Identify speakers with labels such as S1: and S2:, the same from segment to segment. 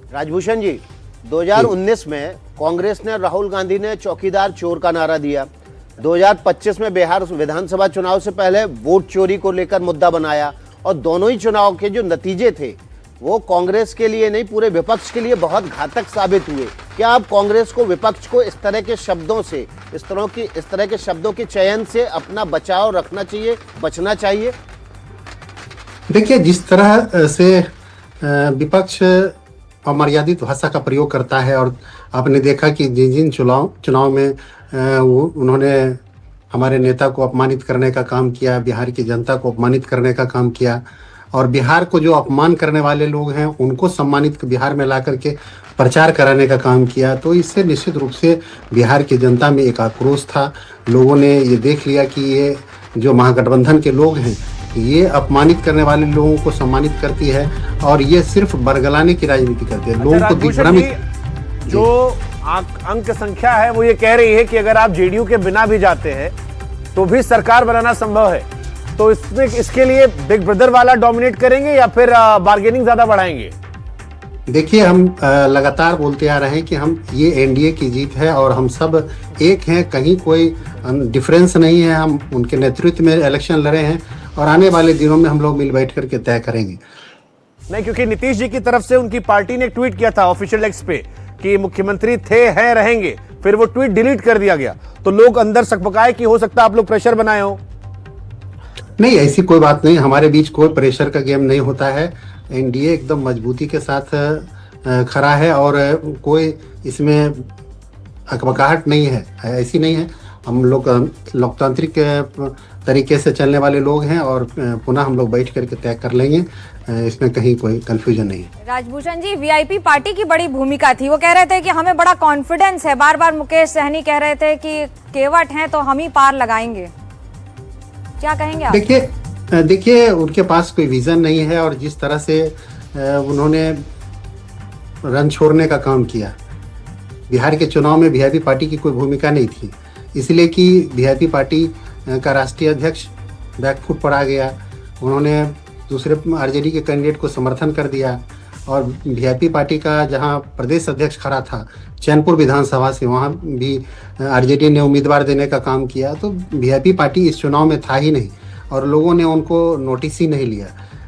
S1: राजभूषण जी, 2019 में कांग्रेस ने, राहुल गांधी ने चौकीदार चोर का नारा दिया। 2025 में बिहार विधानसभा चुनाव से पहले वोट चोरी को लेकर मुद्दा बनाया, और दोनों ही चुनाव के जो नतीजे थे वो कांग्रेस के लिए नहीं, पूरे विपक्ष के लिए बहुत घातक साबित हुए। क्या आप कांग्रेस को, विपक्ष को इस तरह के शब्दों से, इस तरह के शब्दों के चयन से अपना बचाव रखना चाहिए, बचना चाहिए?
S2: देखिए, जिस तरह से विपक्ष अमर्यादित भाषा का प्रयोग करता है, और आपने देखा कि जिन जिन चुनाव में उन्होंने हमारे नेता को अपमानित करने का काम किया, बिहार की जनता को अपमानित करने का काम किया, और बिहार को जो अपमान करने वाले लोग हैं उनको सम्मानित बिहार में ला करके प्रचार कराने का काम किया, तो इससे निश्चित रूप से बिहार की जनता में एक आक्रोश था। लोगों ने ये देख लिया कि ये जो महागठबंधन के लोग हैं ये अपमानित करने वाले लोगों को सम्मानित करती है, और ये सिर्फ बरगलाने की राजनीति करती है, लोगों को दिग्भ्रमित।
S3: जो अंक संख्या है वो ये कह रही है कि अगर आप जेडीयू के बिना भी जाते हैं तो भी सरकार बनाना संभव है, तो इसमें इसके लिए बिग ब्रदर वाला डोमिनेट करेंगे या फिर बार्गेनिंग ज्यादा बढ़ाएंगे?
S2: देखिए, हम लगातार बोलते आ रहे हैं कि हम ये एनडीए की जीत है और हम सब एक हैं, कहीं कोई डिफरेंस नहीं है। हम उनके नेतृत्व में इलेक्शन लड़े हैं और आने वाले दिनों में हम लोग मिल बैठ करके तय करेंगे।
S3: नहीं, क्योंकि नीतीश जी की तरफ से उनकी पार्टी ने एक ट्वीट किया था ऑफिशियल एक्स पे कि मुख्यमंत्री थे, हैं, रहेंगे, फिर वो ट्वीट डिलीट कर दिया गया, तो लोग अंदर सकपकाए कि हो सकता है आप लोग प्रेशर बनाए हो।
S2: नहीं, ऐसी कोई बात नहीं, हमारे बीच कोई प्रेशर का गेम नहीं होता है। एनडीए एकदम मजबूती के साथ खड़ा है और कोई इसमें अकबकाहट नहीं है, ऐसी नहीं है। हम लोग लोकतांत्रिक तरीके से चलने वाले लोग हैं और पुनः हम लोग बैठ करके तय कर लेंगे, इसमें कहीं कोई कंफ्यूजन नहीं है।
S4: राजभूषण जी, वीआईपी पार्टी की बड़ी भूमिका थी, वो कह रहे थे कि हमें बड़ा कॉन्फिडेंस है, बार बार मुकेश सहनी कह रहे थे कि केवट हैं तो हम ही पार लगाएंगे, क्या कहेंगे आप?
S2: देखिए, उनके पास कोई विजन नहीं है, और जिस तरह से उन्होंने रन छोड़ने का काम किया, बिहार के चुनाव में वीआईपी पार्टी की कोई भूमिका नहीं थी, इसलिए कि वीआईपी पार्टी का राष्ट्रीय अध्यक्ष बैकफुट पर आ गया। उन्होंने दूसरे आरजेडी के कैंडिडेट को समर्थन कर दिया, और वीआईपी पार्टी का जहां प्रदेश अध्यक्ष खड़ा था चैनपुर विधानसभा से, वहां भी आरजेडी ने उम्मीदवार देने का काम किया। तो वीआईपी पार्टी इस चुनाव में था ही नहीं, और लोगों ने उनको नोटिस ही नहीं लिया।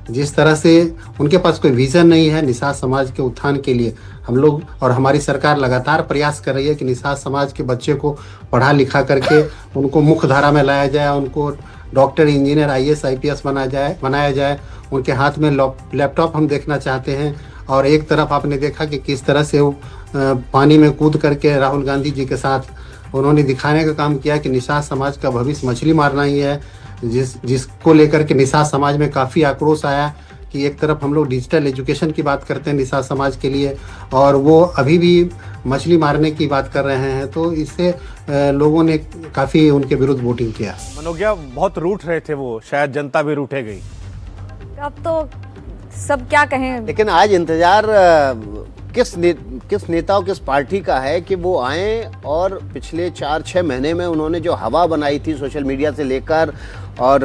S2: जिस तरह से उनके पास कोई विजन नहीं है निषाद समाज के उत्थान के लिए, हम लोग और हमारी सरकार लगातार प्रयास कर रही है कि निषाद समाज के बच्चे को पढ़ा लिखा करके उनको मुख्य धारा में लाया जाए, उनको डॉक्टर, इंजीनियर, आईएएस, आईपीएस बनाया जाए। उनके हाथ में लैपटॉप हम देखना चाहते हैं। और एक तरफ आपने देखा कि किस तरह से वो पानी में कूद करके राहुल गांधी जी के साथ उन्होंने दिखाने का काम किया कि निषाद समाज का भविष्य मछली मारना ही है, जिसको लेकर के निषाद समाज में काफ़ी आक्रोश आया कि एक तरफ हम लोग डिजिटल एजुकेशन की बात करते हैं निषाद समाज के लिए, और वो अभी भी मछली मारने की बात कर रहे हैं, तो इससे लोगों ने काफ़ी उनके विरुद्ध वोटिंग किया।
S3: मनोज्ञा, बहुत रूठ रहे थे वो, शायद जनता भी रूठे गई।
S4: अब तो सब क्या कहें।
S1: लेकिन आज इंतजार किस नेता और किस पार्टी का है कि वो आए, और पिछले 4-6 महीने में उन्होंने जो हवा बनाई थी सोशल मीडिया से लेकर और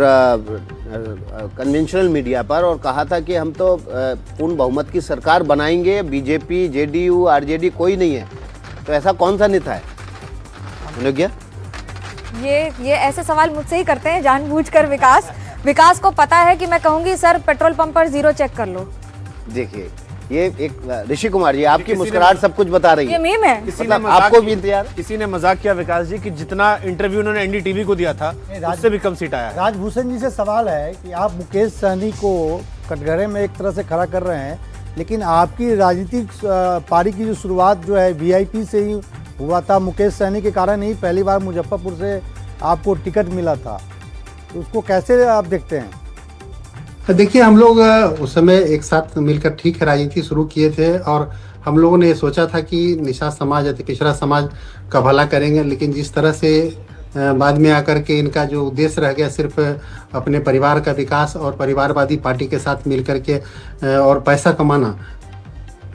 S1: कन्वेंशनल मीडिया पर, और कहा था कि हम तो पूर्ण बहुमत की सरकार बनाएंगे, बीजेपी, जेडीयू, आरजेडी कोई नहीं है, तो ऐसा कौन सा नेता है? मनोज्ञा,
S4: ये ऐसे सवाल मुझसे ही करते हैं जानबूझकर। विकास को पता है कि मैं कहूंगी सर पेट्रोल पंप पर 0 चेक कर लो।
S1: देखिए, ये एक ऋषि कुमार जी, आपकी मुस्कुराहट सब कुछ बता रही है।
S4: ये मीम है।
S1: मतलब आपको भी इंतजार।
S3: किसी ने मजाक किया विकास जी कि जितना इंटरव्यू उन्होंने एनडीटीवी को दिया था उससे भी कम सीट आया है।
S5: राजभूषण जी से सवाल है कि आप मुकेश सहनी को कटघरे में एक तरह से खड़ा कर रहे हैं, लेकिन आपकी राजनीतिक पारी की जो शुरुआत जो है वीआईपी से ही हुआ था, मुकेश सहनी के कारण ही पहली बार मुजफ्फरपुर से आपको टिकट मिला था, तो उसको कैसे आप देखते हैं?
S2: देखिए, हम लोग उस समय एक साथ मिलकर ठीक है राजनीति शुरू किए थे, और हम लोगों ने सोचा था कि निषाद समाज, अति पिछड़ा समाज का भला करेंगे, लेकिन जिस तरह से बाद में आकर के इनका जो उद्देश्य रह गया सिर्फ अपने परिवार का विकास और परिवारवादी पार्टी के साथ मिलकर के और पैसा कमाना,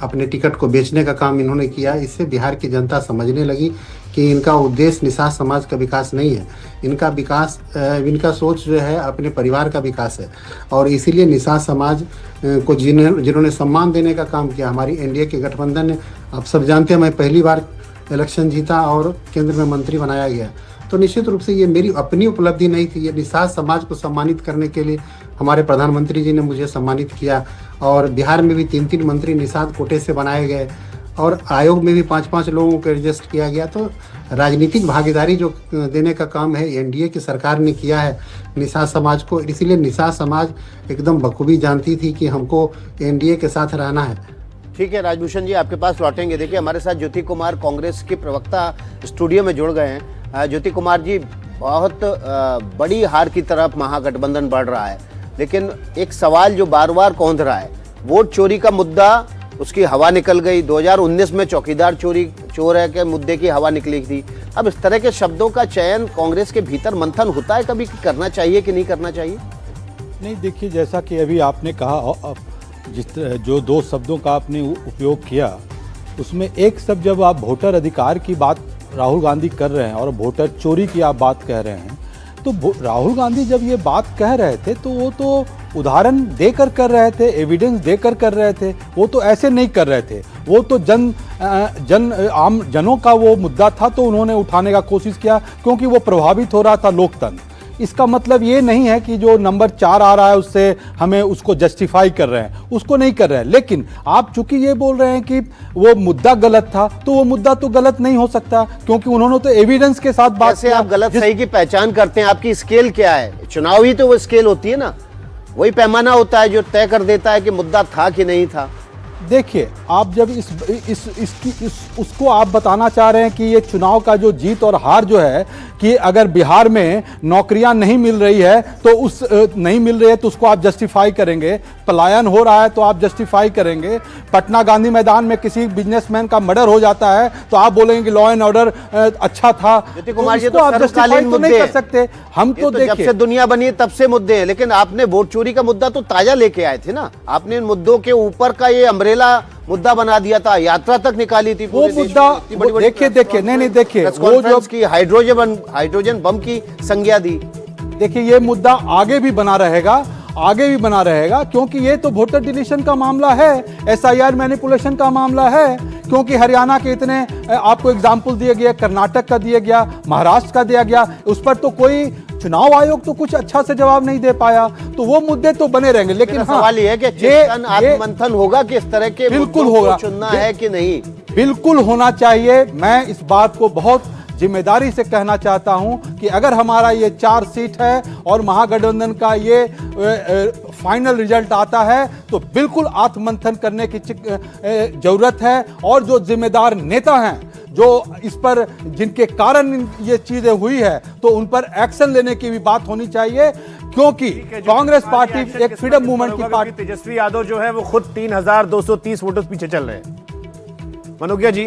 S2: अपने टिकट को बेचने का काम इन्होंने किया। इससे बिहार की जनता समझने लगी कि इनका उद्देश्य निषाद समाज का विकास नहीं है, इनका विकास इनका सोच जो है अपने परिवार का विकास है। और इसीलिए निषाद समाज को जिन्होंने सम्मान देने का काम किया, हमारी एनडीए के गठबंधन ने, आप सब जानते हैं मैं पहली बार इलेक्शन जीता और केंद्र में मंत्री बनाया गया, तो निश्चित रूप से ये मेरी अपनी उपलब्धि नहीं थी, ये निषाद समाज को सम्मानित करने के लिए हमारे प्रधानमंत्री जी ने मुझे सम्मानित किया। और बिहार में भी 3-3 मंत्री निषाद कोटे से बनाए गए और आयोग में भी 5-5 लोगों को एडजस्ट किया गया। तो राजनीतिक भागीदारी जो देने का काम है एनडीए की सरकार ने किया है निषाद समाज को, इसीलिए निषाद समाज एकदम बखूबी जानती थी कि हमको एनडीए के साथ रहना है।
S1: ठीक है राजभूषण जी, आपके पास लौटेंगे। देखिए हमारे साथ ज्योति कुमार कांग्रेस के प्रवक्ता स्टूडियो में जुड़ गए हैं। ज्योति कुमार जी, बहुत बड़ी हार की तरफ महागठबंधन बढ़ रहा है, लेकिन एक सवाल जो बार बार कौंध रहा है, वोट चोरी का मुद्दा, उसकी हवा निकल गई। 2019 में चौकीदार चोर है के मुद्दे की हवा निकली थी। अब इस तरह के शब्दों का चयन कांग्रेस के भीतर मंथन होता है कभी कि करना चाहिए कि नहीं करना चाहिए?
S6: नहीं, देखिए जैसा कि अभी आपने कहा, जो 2 शब्दों का आपने उपयोग किया, उसमें एक शब्द जब आप वोटर अधिकार की बात राहुल गांधी कर रहे हैं और वोटर चोरी की आप बात कह रहे हैं, तो राहुल गांधी जब ये बात कह रहे थे तो वो तो उदाहरण देकर कर रहे थे, एविडेंस देकर कर रहे थे, वो तो ऐसे नहीं कर रहे थे। वो तो आम जनों का वो मुद्दा था तो उन्होंने उठाने का कोशिश किया, क्योंकि वो प्रभावित हो रहा था लोकतंत्र। इसका मतलब ये नहीं है कि जो नंबर 4 आ रहा है उससे हमें उसको जस्टिफाई कर रहे हैं, उसको नहीं कर रहे हैं। लेकिन आप चूंकि ये बोल रहे हैं कि वो मुद्दा गलत था, तो वो मुद्दा तो गलत नहीं हो सकता, क्योंकि उन्होंने तो एविडेंस के साथ बात
S1: कैसे आप गलत सही की पहचान करते हैं? आपकी स्केल क्या है? चुनाव ही तो वो स्केल होती है ना, वही पैमाना होता है जो तय कर देता है कि मुद्दा था कि नहीं था।
S6: देखिए, आप जब उसको आप बताना चाह रहे हैं कि ये चुनाव का जो जीत और हार जो है, कि अगर बिहार में नौकरियां नहीं मिल रही है तो नहीं मिल रही है तो उसको आप जस्टिफाई करेंगे, पलायन हो रहा है तो आप जस्टिफाई करेंगे, पटना गांधी मैदान में किसी बिजनेसमैन का मर्डर हो जाता है तो आप बोलेंगे कि लॉ एंड ऑर्डर अच्छा था,
S1: ज्योति कुमार जी,
S6: तो
S1: तो
S6: आप जस्टिफाई तो नहीं कर सकते। हम तो
S1: जब से दुनिया बनी है तब से मुद्दे हैं, लेकिन आपने वोट चोरी का मुद्दा तो ताजा लेके आए थे ना, आपने इन मुद्दों के ऊपर का ये अम्ब्रेला मुद्दा बना दिया था, यात्रा तक निकाली थी
S6: वो मुद्दा। देखिए नहीं देखिए, वो जो
S1: की हाइड्रोजन बम की संज्ञा दी।
S6: देखिए ये मुद्दा आगे भी बना रहेगा, क्योंकि ये तो वोटर डिलीशन का मामला है, एसआईआर मैनिपुलेशन का मामला है, क्योंकि हरियाणा के इतने आपको एग्जाम्पल दिए गए, कर्नाटक का दिया गया, महाराष्ट्र का दिया गया, उस पर तो कोई चुनाव आयोग तो कुछ अच्छा से जवाब नहीं दे पाया, तो वो मुद्दे तो बने रहेंगे। लेकिन
S1: सवाल ये है कि चिंतन आत्ममंथन होगा कि इस तरह के
S6: बिल्कुल होगा,
S1: चुनना है कि नहीं,
S6: बिल्कुल होना चाहिए। मैं इस बात को बहुत जिम्मेदारी से कहना चाहता हूं कि अगर हमारा ये 4 सीट है और महागठबंधन का ये फाइनल रिजल्ट आता है तो बिल्कुल आत्ममंथन करने की जरूरत है, और जो जिम्मेदार नेता हैं जो इस पर जिनके कारण ये चीजें हुई है तो उन पर एक्शन लेने की भी बात होनी चाहिए, क्योंकि कांग्रेस पार्टी एक फ्रीडम मूवमेंट की पार्टी।
S3: तेजस्वी यादव जो है वो खुद 3230 वोटों पीछे चल रहे हैं। मनोकिया जी,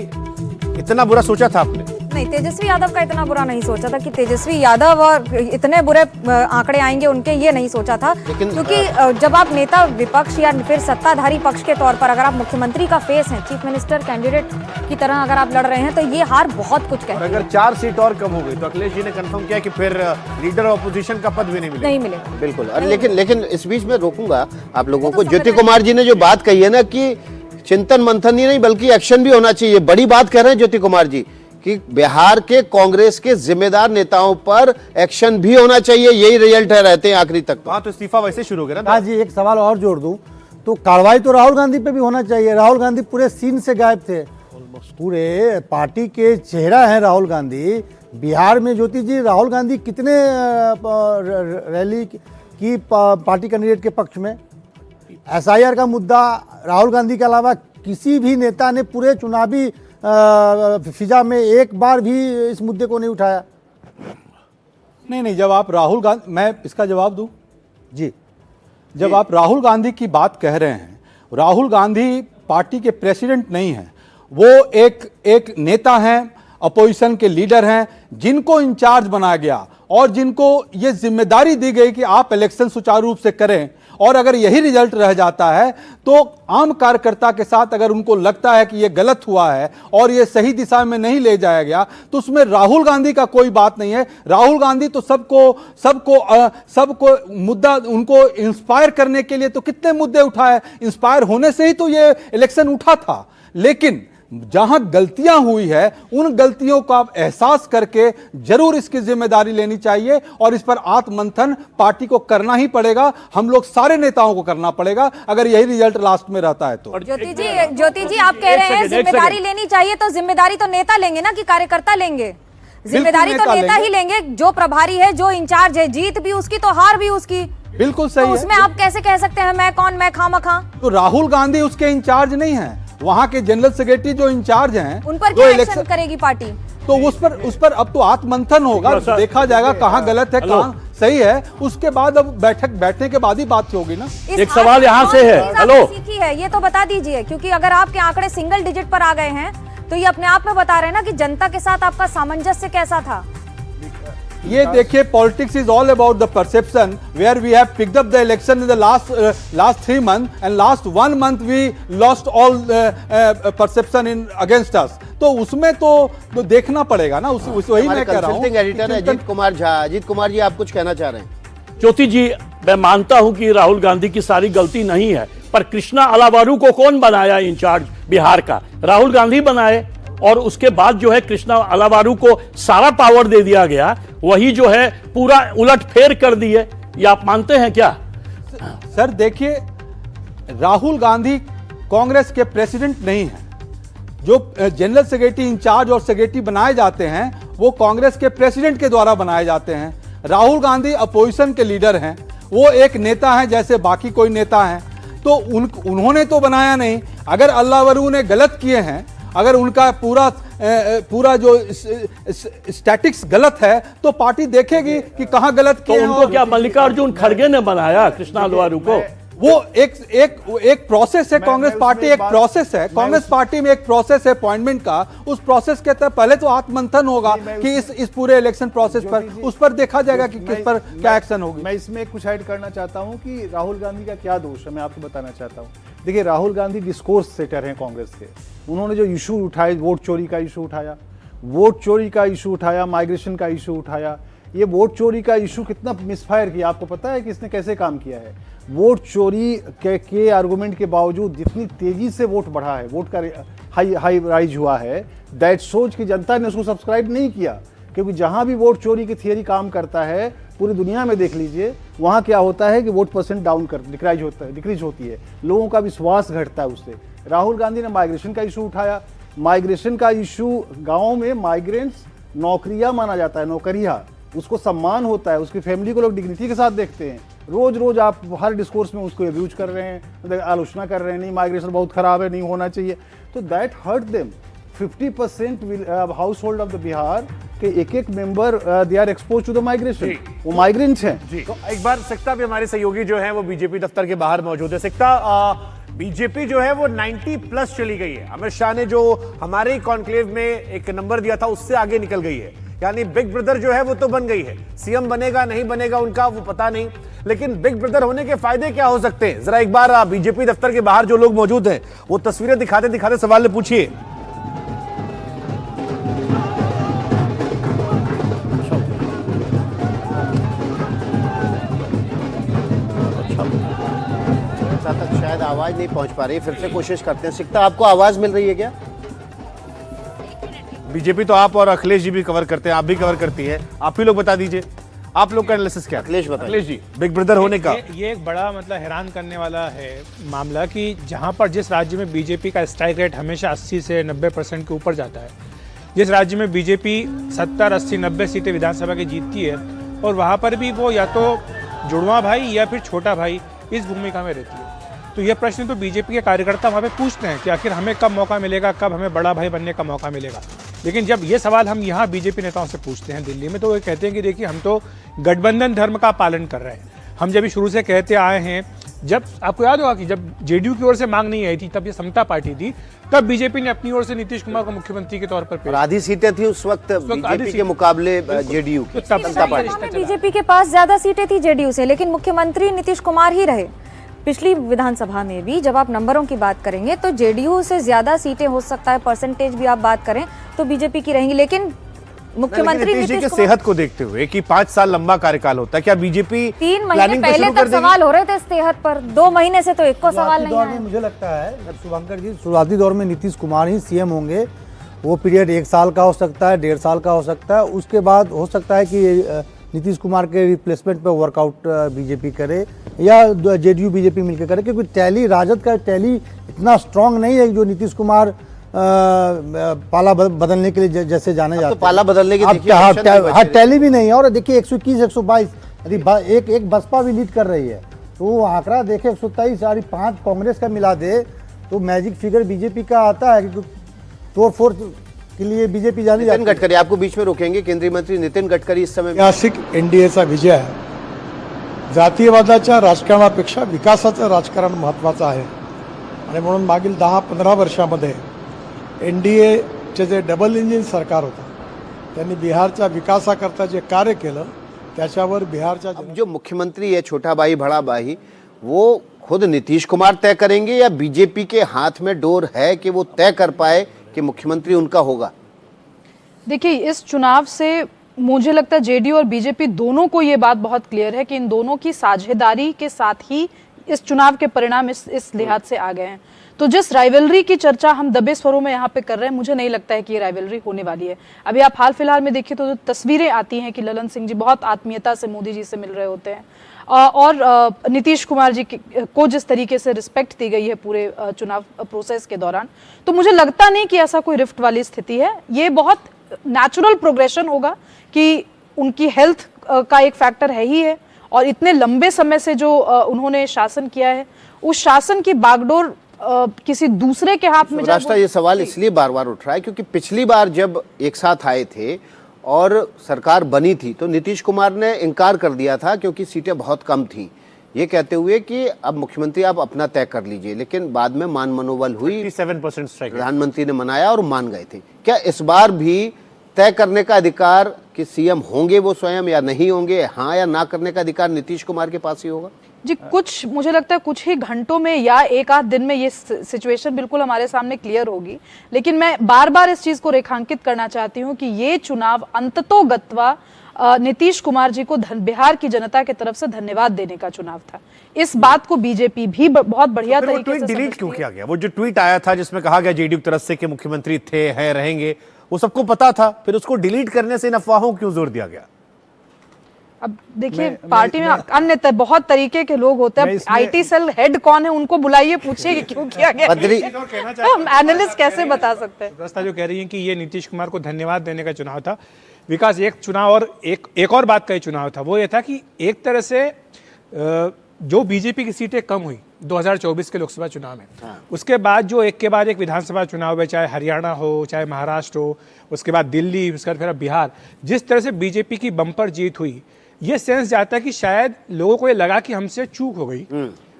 S3: इतना बुरा सोचा था आपने?
S4: नहीं, तेजस्वी यादव का इतना बुरा नहीं सोचा था कि तेजस्वी यादव और इतने बुरे आंकड़े आएंगे उनके, ये नहीं सोचा था, क्योंकि जब आप नेता विपक्ष या फिर सत्ताधारी पक्ष के तौर पर अगर आप मुख्यमंत्री का फेस हैं, चीफ मिनिस्टर कैंडिडेट की तरह अगर आप लड़ रहे हैं, तो ये हार बहुत कुछ कहती है।
S3: अगर 4 सीट और कम हो गई तो अखिलेश जी ने कंफर्म किया कि फिर लीडर ऑपोजिशन का पद भी नहीं मिलेगा।
S1: बिल्कुल। अरे लेकिन इस बीच में रोकूंगा आप लोगों को। ज्योति कुमार जी ने जो बात कही है ना कि चिंतन मंथन ही नहीं बल्कि एक्शन भी होना चाहिए, बड़ी बात कह रहे हैं ज्योति कुमार जी कि बिहार के कांग्रेस के जिम्मेदार नेताओं पर एक्शन भी होना चाहिए, यही रिजल्ट है रहते हैं आखिरी तक।
S3: हाँ, तो इस्तीफा वैसे शुरू हो गया ना।
S5: हाँ जी, एक सवाल और जोड़ दूं तो कार्रवाई तो राहुल गांधी पे भी होना चाहिए। राहुल गांधी पूरे सीन से गायब थे, पूरे पार्टी के चेहरा हैं राहुल गांधी। बिहार में ज्योति जी, राहुल गांधी कितने रैली की पार्टी कैंडिडेट के पक्ष में? एसआईआर का मुद्दा राहुल गांधी के अलावा किसी भी नेता ने पूरे चुनावी फिजा में एक बार भी इस मुद्दे को नहीं उठाया।
S6: नहीं, जब आप राहुल गांधी, मैं इसका जवाब दूं
S5: जी,
S6: जब आप राहुल गांधी की बात कह रहे हैं, राहुल गांधी पार्टी के प्रेसिडेंट नहीं हैं, वो एक नेता हैं, अपोजिशन के लीडर हैं, जिनको इंचार्ज बनाया गया और जिनको ये जिम्मेदारी दी गई कि आप इलेक्शन सुचारू रूप से करें, और अगर यही रिजल्ट रह जाता है तो आम कार्यकर्ता के साथ अगर उनको लगता है कि यह गलत हुआ है और यह सही दिशा में नहीं ले जाया गया, तो उसमें राहुल गांधी का कोई बात नहीं है। राहुल गांधी तो सबको मुद्दा, उनको इंस्पायर करने के लिए तो कितने मुद्दे उठाए, इंस्पायर होने से ही तो ये इलेक्शन उठा था। लेकिन जहां गलतियां हुई है उन गलतियों का एहसास करके जरूर इसकी जिम्मेदारी लेनी चाहिए और इस पर आत्ममंथन पार्टी को करना ही पड़ेगा, हम लोग सारे नेताओं को करना पड़ेगा अगर यही रिजल्ट लास्ट में रहता है तो।
S4: ज्योति जी आप कह रहे हैं जिम्मेदारी लेनी चाहिए, तो जिम्मेदारी तो नेता लेंगे ना कि कार्यकर्ता लेंगे? जिम्मेदारी तो नेता ही लेंगे, जो प्रभारी है, जो इंचार्ज है, जीत भी उसकी तो हार भी उसकी।
S6: बिल्कुल सही
S4: तो उसमें
S6: है।
S4: आप कैसे कह सकते हैं मैं कौन, मैं खामखा?
S6: तो राहुल गांधी उसके इंचार्ज नहीं है, वहां के जनरल सेक्रेटरी जो इंचार्ज हैं
S4: उन पर क्या एक्शन करेगी पार्टी?
S6: तो उस पर अब तो आत्ममंथन होगा, देखा जाएगा कहां गलत है कहां सही है, उसके बाद अब बैठने के बाद ही बात होगी ना।
S7: एक सवाल यहाँ से है, हेलो,
S4: सीखी है ये तो बता दीजिए, क्योंकि अगर आपके आंकड़े सिंगल डिजिट पर आ गए हैं तो ये अपने आप में बता रहे हैं ना कि जनता के साथ आपका सामंजस्य कैसा था।
S6: ये देखिए, politics is all about the perception, where we have picked up the election in the last 3 months and last 1 month we lost all perception in against us. तो उसमें तो देखना पड़ेगा ना, वही मैं कह रहा हूँ।
S1: कंसल्टिंग एडिटर है अजीत कुमार झा। अजीत कुमार जी, आप कुछ कहना चाह रहे हैं?
S7: ज्योति जी, मैं मानता हूं कि राहुल गांधी की सारी गलती नहीं है, पर कृष्णा अलावारू को कौन बनाया इंचार्ज बिहार का? राहुल गांधी बनाए, और उसके बाद जो है कृष्णा अलावारू को सारा पावर दे दिया गया, वही जो है पूरा उलट फेर कर दिए। ये आप मानते हैं क्या?
S6: सर देखिए, राहुल गांधी कांग्रेस के प्रेसिडेंट नहीं है। जो जनरल सेक्रेटरी इंचार्ज और सेक्रेटरी बनाए जाते हैं वो कांग्रेस के प्रेसिडेंट के द्वारा बनाए जाते हैं। राहुल गांधी अपोजिशन के लीडर हैं, वो एक नेता हैं जैसे बाकी कोई नेता हैं, तो उन्होंने तो बनाया नहीं। अगर अलावारू ने गलत किए हैं, अगर उनका पूरा जो स्टैटिक्स गलत है तो पार्टी देखेगी कि कहां गलत
S7: तो
S6: किए हैं।
S7: उनको क्या मल्लिकार्जुन खड़गे ने बनाया कृष्णा अलावारू को?
S6: वो एक प्रोसेस है, कांग्रेस पार्टी एक प्रोसेस है, कांग्रेस पार्टी में एक प्रोसेस है अपॉइंटमेंट का। उस प्रोसेस के तहत पहले तो आत्ममंथन होगा कि इस पूरे इलेक्शन प्रोसेस पर, उस पर देखा जाएगा कि किस पर क्या एक्शन होगी।
S8: मैं इसमें कुछ ऐड करना चाहता हूं कि राहुल गांधी का क्या दोष है, मैं आपको बताना चाहता हूं। देखिए, राहुल गांधी डिस्कोर्स सेटर हैं कांग्रेस के। उन्होंने जो इशू उठाए, वोट चोरी का इशू उठाया, माइग्रेशन का इशू उठाया। ये वोट चोरी का इशू कितना मिसफायर किया, आपको पता है कि इसने कैसे काम किया है? वोट चोरी के आर्गुमेंट के बावजूद जितनी तेजी से वोट बढ़ा है, वोट का हाई राइज हुआ है, दैट सोच कि जनता ने उसको सब्सक्राइब नहीं किया। क्योंकि जहां भी वोट चोरी की थियरी काम करता है, पूरी दुनिया में देख लीजिए, वहां क्या होता है कि वोट परसेंट डिक्रीज होती है, लोगों का विश्वास घटता है उससे। राहुल गांधी ने माइग्रेशन का इशू उठाया। माइग्रेशन का इशू, गाँव में माइग्रेंट्स नौकरिया माना जाता है, नौकरिया, उसको सम्मान होता है, उसकी फैमिली को लोग डिग्निटी के साथ देखते हैं। रोज रोज आप हर डिस्कोर्स में उसको एब्यूज कर रहे हैं, आलोचना कर रहे हैं, नहीं माइग्रेशन बहुत खराब है, नहीं होना चाहिए। तो that hurt them. 50% household of the Bihar के एक member they are expose to the migration, वो माइग्रेंट्स हैं।
S3: तो एक बार सिकता भी हमारे सहयोगी जो है वो बीजेपी दफ्तर के बाहर मौजूद है। सिकता, बीजेपी जो है वो 90+ चली गई है। अमित शाह ने जो हमारे कॉन्क्लेव में एक नंबर दिया था उससे आगे निकल गई है, यानी बिग ब्रदर जो है वो तो बन गई है। सीएम बनेगा नहीं बनेगा उनका वो पता नहीं, लेकिन बिग ब्रदर होने के फायदे क्या हो सकते हैं? जरा एक बार बीजेपी दफ्तर के बाहर जो लोग मौजूद हैं वो तस्वीरें दिखाते दिखाते सवाल पूछिए।
S1: तक शायद आवाज नहीं पहुंच पा रही, फिर से कोशिश करते हैं। सिकता, आपको आवाज मिल रही है क्या?
S3: बीजेपी तो आप और अखिलेश जी भी कवर करते हैं, आप भी कवर करती हैं, आप ही लोग बता दीजिए, आप लोग का एनालिसिस क्या?
S1: अखिलेश बताइए।
S3: अखिलेश जी, बिग ब्रदर होने का
S9: ये एक बड़ा मतलब हैरान करने वाला है मामला कि जहां पर जिस राज्य में बीजेपी का स्ट्राइक रेट हमेशा 80 से 90% के ऊपर जाता है, जिस राज्य में बीजेपी 70, 80, 90 सीटें विधानसभा की जीतती है, और वहाँ पर भी वो या तो जुड़वा भाई या फिर छोटा भाई इस भूमिका में रहती है। तो ये प्रश्न तो बीजेपी के कार्यकर्ता वहाँ पे पूछते हैं कि आखिर हमें कब मौका मिलेगा, कब हमें बड़ा भाई बनने का मौका मिलेगा। लेकिन जब ये सवाल हम यहाँ बीजेपी नेताओं से पूछते हैं दिल्ली में, तो वो कहते हैं कि देखिए, हम तो गठबंधन धर्म का पालन कर रहे हैं। हम जब शुरू से कहते आए हैं जब आपको याद होगा कि जब जेडीयू की ओर से मांग नहीं आई थी, तब ये समता पार्टी थी, तब बीजेपी ने अपनी ओर से नीतीश कुमार को मुख्यमंत्री के तौर पर पेश
S1: और आधी सीटें थी उस वक्त बीजेपी के मुकाबले जेडीयू की,
S9: तो तब
S1: जनता पार्टी।
S4: में बीजेपी के पास ज्यादा सीटें थी जेडीयू से, लेकिन मुख्यमंत्री नीतीश कुमार ही रहे। पिछली विधानसभा में भी जब आप नंबरों की बात करेंगे तो जेडीयू से ज्यादा सीटें हो सकता है, परसेंटेज भी आप बात करें तो बीजेपी की रहेंगी, लेकिन मुख्यमंत्री
S3: नीतीश जी के
S4: नीतीश कुमार
S3: सेहत को देखते हुए कि 5 साल लंबा कार्यकाल होता है, क्या बीजेपी
S4: 3 महीने पहले तक सवाल हो रहे थे सेहत पर, 2 महीने से तो एक को सवाल
S5: शुरुआती
S4: नहीं
S5: दौर में
S4: आया।
S5: मुझे लगता है शुभंकर जी, शुरुआती दौर में नीतीश कुमार ही सीएम होंगे। वो पीरियड 1 साल का हो सकता है, 1.5 साल का हो सकता है। उसके बाद हो सकता है कि नीतीश कुमार के रिप्लेसमेंट पे वर्कआउट बीजेपी करे या जेडीयू बीजेपी मिलकर करे, क्योंकि टैली, राजद का टैली इतना स्ट्रांग नहीं है जो नीतीश कुमार पाला बदलने के लिए जैसे जाने जाते
S1: तो पाला बदलने के देखिए
S5: हाँ,
S1: option भी बचे हैं।
S5: टैली भी नहीं है। और देखिए 121 122 यदि एक बसपा भी लीड कर रही है तो वो आंकड़ा देखे 127 और 5 कांग्रेस का मिला दे तो मैजिक फिगर बीजेपी का आता है, क्योंकि तोड़ फोड़ के लिए बीजेपी जानी जाती
S1: नितिन
S5: है।
S1: गडकरी, आपको बीच में रोकेंगे, केंद्रीय मंत्री नितिन गडकरी इस समय
S10: ऐतिहासिक एनडीएचा विजय आहे. जातीयवादाच्या राजकारणापेक्षा विकासाचं राजकारण महत्त्वाचं आहे आणि म्हणून मागील 10-15 वर्षामध्ये एनडीएचे जे डबल इंजिन सरकार होतं त्यांनी बिहारच्या विकासाकरता जे कार्य केलं त्याच्यावर बिहारच्या
S1: अब जो मुख्यमंत्री है, छोटा भाई बड़ा भाई, वो खुद नीतीश कुमार तय करेंगे या बीजेपी के हाथ में डोर है कि वो तय कर पाए कि मुख्यमंत्री उनका होगा?
S11: देखिए, इस चुनाव से मुझे लगता है जेडीयू और बीजेपी दोनों को ये बात बहुत क्लियर है कि इन दोनों की साझेदारी के साथ ही इस चुनाव के परिणाम इस लिहाज से आ गए हैं। तो जिस राइवलरी की चर्चा हम दबे स्वरों में यहाँ पे कर रहे हैं, मुझे नहीं लगता है कि ये राइवलरी होने वाली है। अभी आप हाल फिलहाल में देखिए तो जो तस्वीरें आती हैं कि ललन सिंह जी बहुत आत्मीयता से मोदी जी से मिल रहे होते हैं और नीतीश कुमार जी को जिस तरीके से रिस्पेक्ट दी गई है पूरे चुनाव प्रोसेस के दौरान, तो मुझे लगता नहीं कि ऐसा कोई रिफ्ट वाली स्थिति है। ये बहुत नेचुरल प्रोग्रेशन होगा कि उनकी हेल्थ का एक फैक्टर है ही है, और इतने लंबे समय से जो उन्होंने शासन किया है, उस शासन की बागडोर किसी दूसरे के हाथ में
S1: राष्ट्र ये सवाल इसलिए बार बार उठ रहा है क्योंकि पिछली बार जब एक साथ आए थे और सरकार बनी थी तो नीतीश कुमार ने इनकार कर दिया था क्योंकि सीटें बहुत कम थी, ये कहते हुए कि अब मुख्यमंत्री आप अपना तय कर लीजिए, लेकिन बाद में मान मनोबल हुई,
S3: 37% स्ट्राइक,
S1: प्रधानमंत्री ने मनाया और मान गए थे। क्या इस बार भी तय करने का अधिकार कि सीएम होंगे वो स्वयं या नहीं होंगे, हाँ या ना करने का अधिकार नीतीश कुमार के पास ही होगा?
S11: जी, कुछ मुझे लगता है कुछ ही घंटों में या एक आध दिन में ये सिचुएशन बिल्कुल हमारे सामने क्लियर होगी, लेकिन मैं बार बार इस चीज को रेखांकित करना चाहती हूँ कि ये चुनाव अंततोगत्वा नीतीश कुमार जी को बिहार की जनता की तरफ से धन्यवाद देने का चुनाव था। इस बात को बीजेपी भी बहुत बढ़िया
S3: तो
S11: तरीके से
S3: डिलीट क्यों किया गया? वो जो ट्वीट आया था जिसमें कहा गया जेडीयू की तरफ से कि मुख्यमंत्री थे, हैं, रहेंगे, वो सबको पता था, फिर उसको डिलीट करने से इन अफवाहों क्यों जोर दिया गया?
S11: अब देखिए, पार्टी में अन्य बहुत तरीके के लोग होते हैं। आईटी सेल हेड कौन है, उनको बुलाइए, पूछिए कि क्यों किया गया। हम एनालिस्ट कैसे बता सकते हैं?
S9: व्यवस्था जो कह रही है कि ये नीतीश कुमार को धन्यवाद देने का चुनाव था। विकास, एक चुनाव और एक और बात का ही चुनाव था, वो ये था कि एक तरह से जो बीजेपी की सीटें कम हुई 2024 के लोकसभा चुनाव में, उसके बाद जो एक के बाद एक विधानसभा चुनाव है, चाहे हरियाणा हो, चाहे महाराष्ट्र हो, उसके बाद दिल्ली, उसके बाद फिर बिहार, जिस तरह से बीजेपी की बम्पर जीत हुई, ये सेंस जाता है कि शायद लोगों को ये लगा कि हमसे चूक हो गई,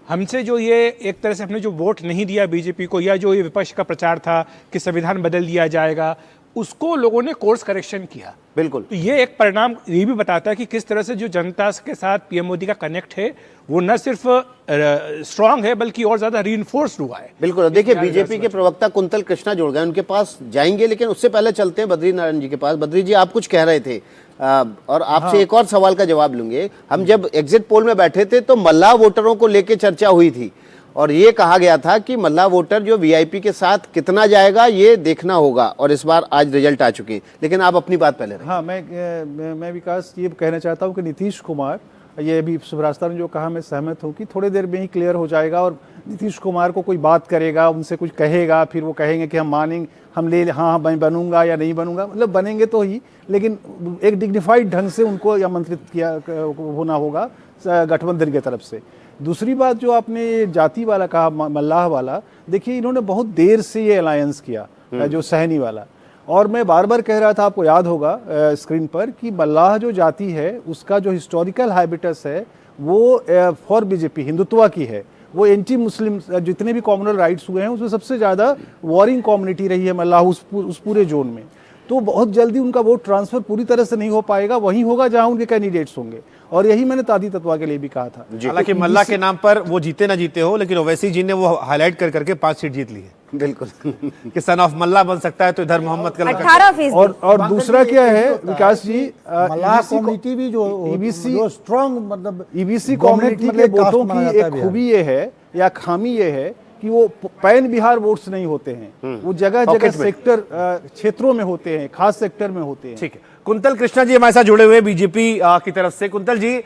S9: हमसे जो ये एक तरह से हमने जो वोट नहीं दिया बीजेपी को, या जो ये विपक्ष का प्रचार था कि संविधान बदल दिया जाएगा, उसको लोगों ने कोर्स करेक्शन किया।
S1: बिल्कुल।
S9: तो ये एक परिणाम ये भी बताता है कि किस तरह से जो जनता के साथ पीएम मोदी का कनेक्ट है वो न सिर्फ स्ट्रांग है बल्कि और ज्यादा रीइंफोर्स्ड हुआ है।
S1: बिल्कुल। देखिए, बीजेपी के प्रवक्ता कुंतल कृष्णा जुड़ गए, उनके पास जाएंगे, लेकिन उससे पहले चलते हैं बद्री नारायण जी के पास। बद्री जी, आप कुछ कह रहे थे और आपसे एक और सवाल का जवाब लूंगे। हम जब एग्जिट पोल में बैठे थे तो मल्लाह वोटरों को लेकर चर्चा हुई थी और ये कहा गया था कि मल्लाह वोटर जो वीआईपी के साथ कितना जाएगा ये देखना होगा, और इस बार आज रिजल्ट आ चुके हैं, लेकिन आप अपनी बात पहले रखें।
S8: हाँ, मैं विकास ये कहना चाहता हूँ कि नीतीश कुमार, ये अभी सुभरास्ता ने जो कहा मैं सहमत हूँ कि थोड़ी देर में ही क्लियर हो जाएगा और नीतीश कुमार को कोई बात करेगा, उनसे कुछ कहेगा, फिर वो कहेंगे कि हम मानेंगे, हम ले हाँ मैं बनूंगा या नहीं बनूंगा, मतलब बनेंगे तो ही, लेकिन एक डिग्निफाइड ढंग से उनको आमंत्रित किया होना होगा गठबंधन की तरफ से। दूसरी बात जो आपने जाति वाला कहा, मल्लाह वाला, देखिए इन्होंने बहुत देर से ये अलायंस किया, जो सहनी वाला, और मैं बार बार कह रहा था, आपको याद होगा स्क्रीन पर, कि मल्लाह जो जाति है उसका जो हिस्टोरिकल हैबिटस है वो फॉर बीजेपी हिंदुत्व की है, वो एंटी मुस्लिम जितने भी कॉमनल राइट्स हुए हैं उसमें सबसे ज़्यादा वॉरिंग कम्युनिटी रही है मल्लाह उस पूरे जोन में। तो बहुत जल्दी उनका वोट ट्रांसफर पूरी तरह से नहीं हो पाएगा, वहीं होगा जहां उनके कैंडिडेट्स होंगे, और यही मैंने तादी तत्वा के लिए भी कहा था।
S3: हालांकि मल्ला के नाम पर वो जीते ना जीते हो, लेकिन ओवैसी जी ने वो हाईलाइट कर करके 5 सीट जीत ली है।
S1: बिल्कुल
S3: कि सन ऑफ मल्ला बन सकता है तो इधर मोहम्मद का लड़का।
S4: 18%।
S8: और दूसरा क्या है विकास जी,
S5: मल्लाह कम्युनिटी भी जो
S8: EBC
S5: स्ट्रॉन्ग मतलब
S8: ईबीसी कम्युनिटी के वोटों की एक खूबी ये है या खामी ये है कि वो पैन बिहार वोट्स नहीं होते हैं, वो जगह जगह सेक्टर क्षेत्रों में होते हैं, खास सेक्टर में होते हैं।
S3: ठीक है, कुंतल कृष्णा जी हमारे साथ जुड़े हुए बीजेपी की तरफ से। कुंतल जी,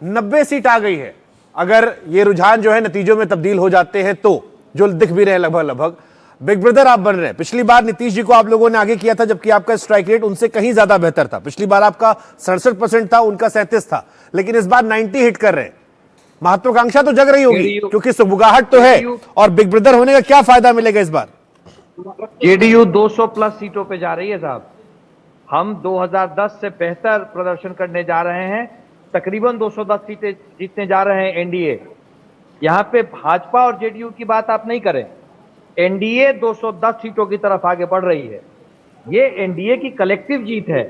S3: 90 सीट आ गई है, अगर ये रुझान जो है नतीजों में तब्दील हो जाते हैं तो, जो दिख भी रहे लगभग बिग ब्रदर आप बन रहे हैं। पिछली बार नीतीश जी को आप लोगों ने आगे किया था, जबकि आपका स्ट्राइक रेट उनसे कहीं ज्यादा बेहतर था। पिछली बार आपका 67% था, उनका 37 था, लेकिन इस बार 90 हिट कर रहे हैं। महत्वाकांक्षा तो जग रही होगी, क्योंकि सुबुगाहट तो है, और बिग ब्रदर होने का क्या फायदा मिलेगा इस बार?
S12: जेडीयू 200 प्लस सीटों पे जा रही है साहब। हम 2010 से बेहतर प्रदर्शन करने जा रहे हैं, तकरीबन 210 सीटें जीतने जा रहे हैं एनडीए। यहां पे भाजपा और जेडीयू की बात आप नहीं करें, एनडीए 210 सीटों की तरफ आगे बढ़ रही है। ये एनडीए की कलेक्टिव जीत है,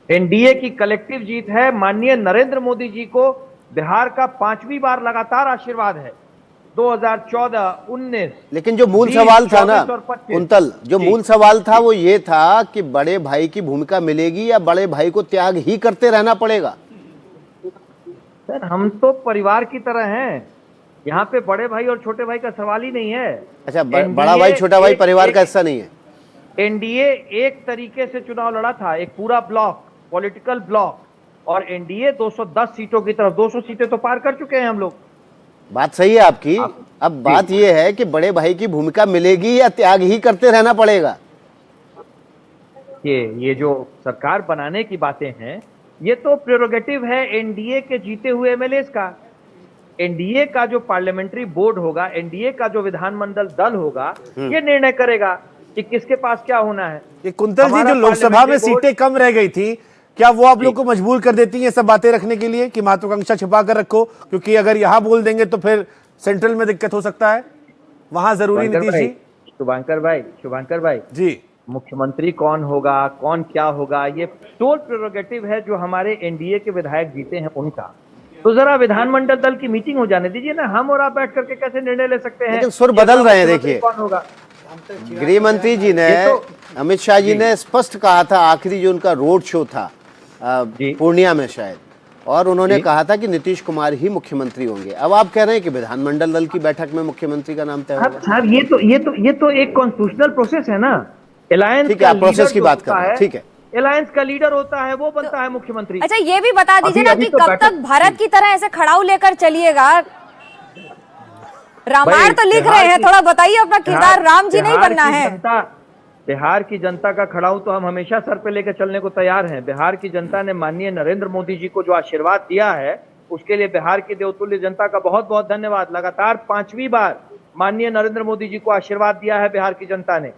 S12: एनडीए की कलेक्टिव जीत है। माननीय नरेंद्र मोदी जी को बिहार का 5वीं बार लगातार आशीर्वाद है, 2014, 19।
S1: लेकिन जो मूल सवाल था ना कुंतल, जो मूल सवाल था वो ये था कि बड़े भाई की भूमिका मिलेगी या बड़े भाई को त्याग ही करते रहना पड़ेगा?
S12: सर, हम तो परिवार की तरह हैं, यहाँ पे बड़े भाई और छोटे भाई का सवाल ही नहीं है।
S1: अच्छा, बड़ा भाई छोटा भाई परिवार का हिस्सा नहीं है?
S12: एनडीए एक तरीके से चुनाव लड़ा था, एक पूरा ब्लॉक, पॉलिटिकल ब्लॉक, और एनडीए 210 सीटों की तरफ, 200 सीटें तो पार कर चुके हैं हम लोग।
S1: बात सही है आपकी। अब बात यह है कि बड़े भाई की भूमिका मिलेगी या त्याग ही करते रहना पड़ेगा?
S12: ये जो सरकार बनाने की बातें हैं, ये तो प्रेरोगेटिव है एनडीए के जीते हुए एमएलएस का। एनडीए का जो पार्लियामेंट्री बोर्ड होगा, एनडीए का जो विधानमंडल दल होगा, ये निर्णय करेगा कि किसके पास क्या होना है।
S3: ये कुंतल जी, जो लोकसभा में सीटें कम रह गई थी, क्या वो आप लोग को मजबूर कर देती हैं सब बातें रखने के लिए कि महत्वाकांक्षा छिपा कर रखो, क्योंकि अगर यहां बोल देंगे तो फिर सेंट्रल में दिक्कत हो सकता है, वहां जरूरी? नीतीश जी,
S12: शुभांकर भाई
S3: जी,
S12: मुख्यमंत्री कौन होगा, कौन क्या होगा, ये सोल प्रेरोगेटिव है जो हमारे एनडीए के विधायक जीते हैं उनका। तो जरा विधानमंडल दल की मीटिंग हो जाने दीजिए ना, हम और आप बैठ करके कैसे निर्णय ले सकते हैं?
S1: लेकिन सुर बदल रहे हैं। देखिए,
S12: कौन होगा?
S1: गृह मंत्री जी ने, अमित शाह जी ने स्पष्ट कहा था, आखिरी जो उनका रोड शो था पूर्णिया में शायद, और उन्होंने कहा था कि नीतीश कुमार ही मुख्यमंत्री होंगे। अब आप कह रहे हैं कि विधानमंडल दल की बैठक में मुख्यमंत्री का नाम तय होगा।
S12: साहब, ये तो एक कॉन्स्टिट्यूशनल प्रोसेस है ना। अलायंस
S1: ठीक है, आप प्रोसेस की बात कर रहे हैं, ठीक है।
S12: अलायंस का लीडर होता है, वो बनता है मुख्यमंत्री।
S4: अच्छा, ये भी बता दीजिए ना कि कब तक भारत की तरह ऐसे खड़ाऊ लेकर चलिएगा? रामायण तो लिख रहे हैं, थोड़ा बताइए अपना किरदार, राम जी नहीं बनना है।
S12: बिहार की जनता का खड़ाऊ तो हम हमेशा सर पे लेकर चलने को तैयार हैं। बिहार की जनता ने माननीय नरेंद्र मोदी जी को जो आशीर्वाद दिया है, उसके लिए बिहार की देवतुल्य जनता का बहुत बहुत धन्यवाद। लगातार 5वीं बार माननीय नरेंद्र मोदी जी को आशीर्वाद दिया है बिहार की जनता ने।